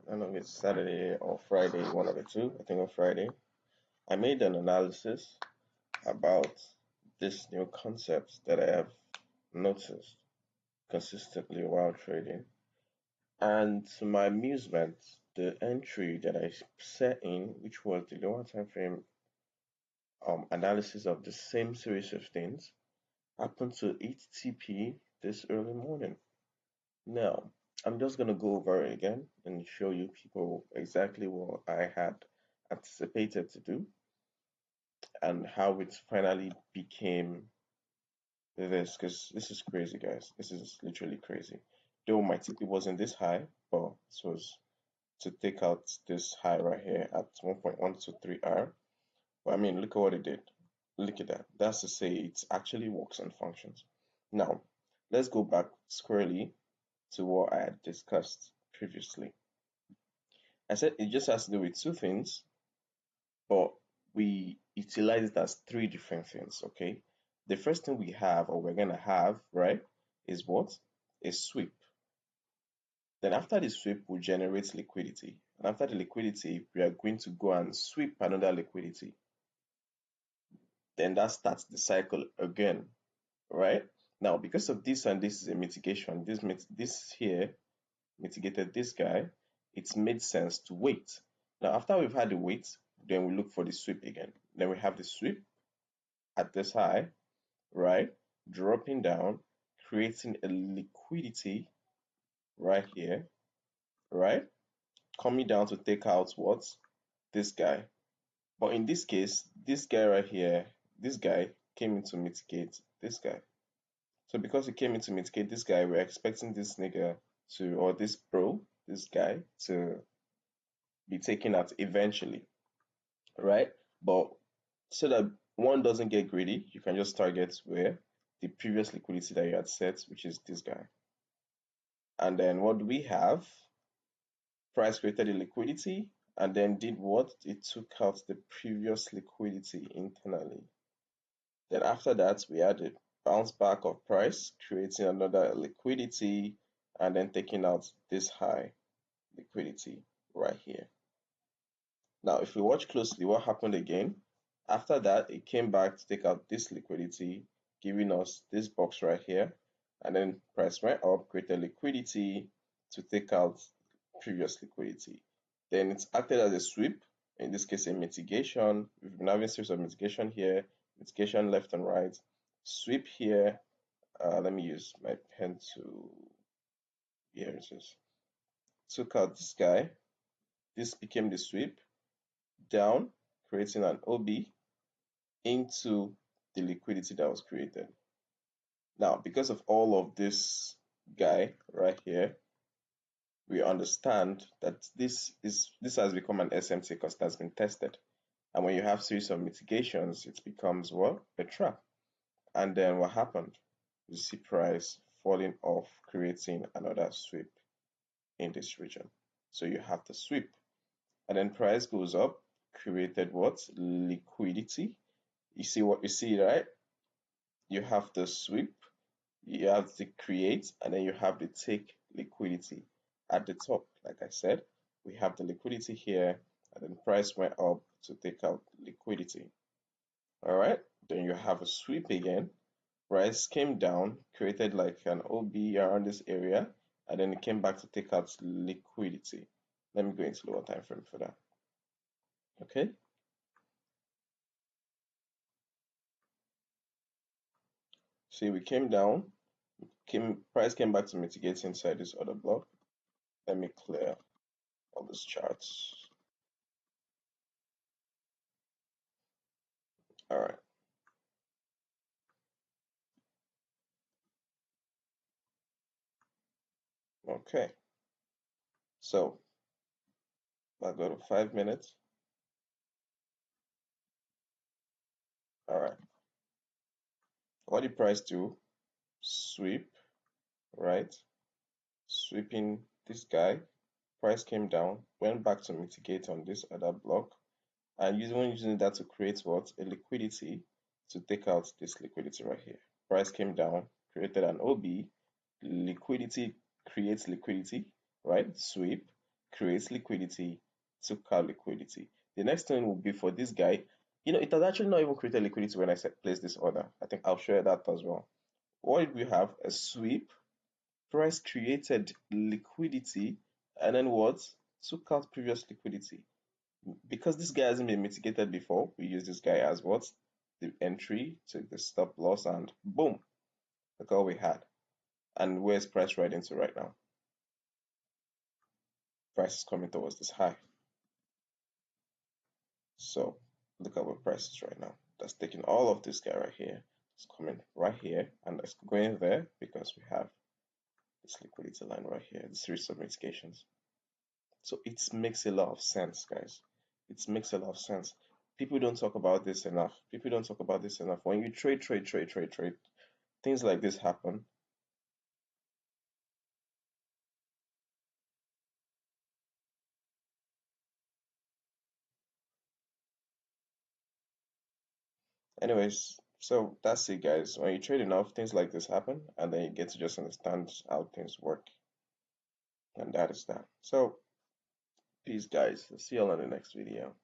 I don't know if it's Saturday or Friday, one of the two. I think on Friday, I made an analysis about this new concept that I have noticed consistently while trading. And to my amusement, the entry that I set in, which was the lower time frame analysis of the same series of things, happened to hit TP this early morning. Now, I'm just going to go over it again and show you people exactly what I had anticipated to do and how it finally became this, because this is crazy, guys. This is literally crazy. Though my TP wasn't this high, but this was to take out this high right here at 1.123R. But I mean, look at what it did. Look at that. That's to say it actually works and functions. Now, let's go back squarely to what I had discussed previously. I said it just has to do with two things, but we utilize it as three different things, okay? The first thing we have, or we're going to have, right, is what? A sweep. Then after the sweep, we generate liquidity. And after the liquidity, we are going to go and sweep another liquidity. Then that starts the cycle again, right? Now, because of this and this is a mitigation, this here mitigated this guy, it's made sense to wait. Now, after we've had the wait, then we look for the sweep again. Then we have the sweep at this high, right? Dropping down, creating a liquidity right here, right? Coming down to take out what? This guy. But in this case, this guy right here, this guy came in to mitigate this guy. So because he came in to mitigate this guy, we're expecting this nigga to, or this bro, this guy, to be taken out eventually, right? But so that one doesn't get greedy, you can just target where the previous liquidity that you had set, which is this guy. And then what do we have? Price created a liquidity and then did what? It took out the previous liquidity internally. Then after that, we had a bounce back of price, creating another liquidity and then taking out this high liquidity right here. Now, if we watch closely, what happened again? After that, it came back to take out this liquidity, giving us this box right here, and then price went up, created liquidity to take out previous liquidity. Then it's acted as a sweep, in this case a mitigation. We've been having a series of mitigation here, mitigation left and right, sweep here. Let me use my pen to, here it is. Took out this guy, this became the sweep, down, creating an OB into the liquidity that was created. Now, because of all of this guy right here, we understand that this has become an SMT because it has been tested. And when you have series of mitigations, it becomes what? A trap. And then what happened? You see price falling off, creating another sweep in this region. So you have the sweep. And then price goes up, created what? Liquidity. You see what you see, right? You have the sweep, you have the create, and then you have the take liquidity at the top. Like I said, we have the liquidity here, and then price went up to take out liquidity. All right, then you have a sweep again. Price came down, created like an OB around this area, and then it came back to take out liquidity. Let me go into lower time frame for that. Okay. See, we came down, price came back to mitigate inside this other block. Let me clear all these charts. All right. Okay. So I'll go to 5 minutes. All right. What did price do? Sweep, right? Sweeping this guy. Price came down, went back to mitigate on this other block, and using that to create what? A liquidity to take out this liquidity right here. Price came down, created an OB, liquidity creates liquidity, right? Sweep, creates liquidity, took out liquidity. The next thing will be for this guy. It has actually not even created liquidity when I said place this order. I think I'll share that as well. What did we have? A sweep, price created liquidity, and then what? Took out previous liquidity. Because this guy hasn't been mitigated before, we use this guy as what? The entry, took the stop loss, and boom, look all we had. And where's price riding to right now? Price is coming towards this high. So look at where price is right now. That's taking all of this guy right here. It's coming right here, and it's going there because we have this liquidity line right here, the series of mitigations. So it makes a lot of sense, guys. It makes a lot of sense. People don't talk about this enough. People don't talk about this enough. When you trade, things like this happen. Anyways, so that's it, guys. When you trade enough, things like this happen, and then you get to just understand how things work. And that is that. So, peace, guys. See you all in the next video.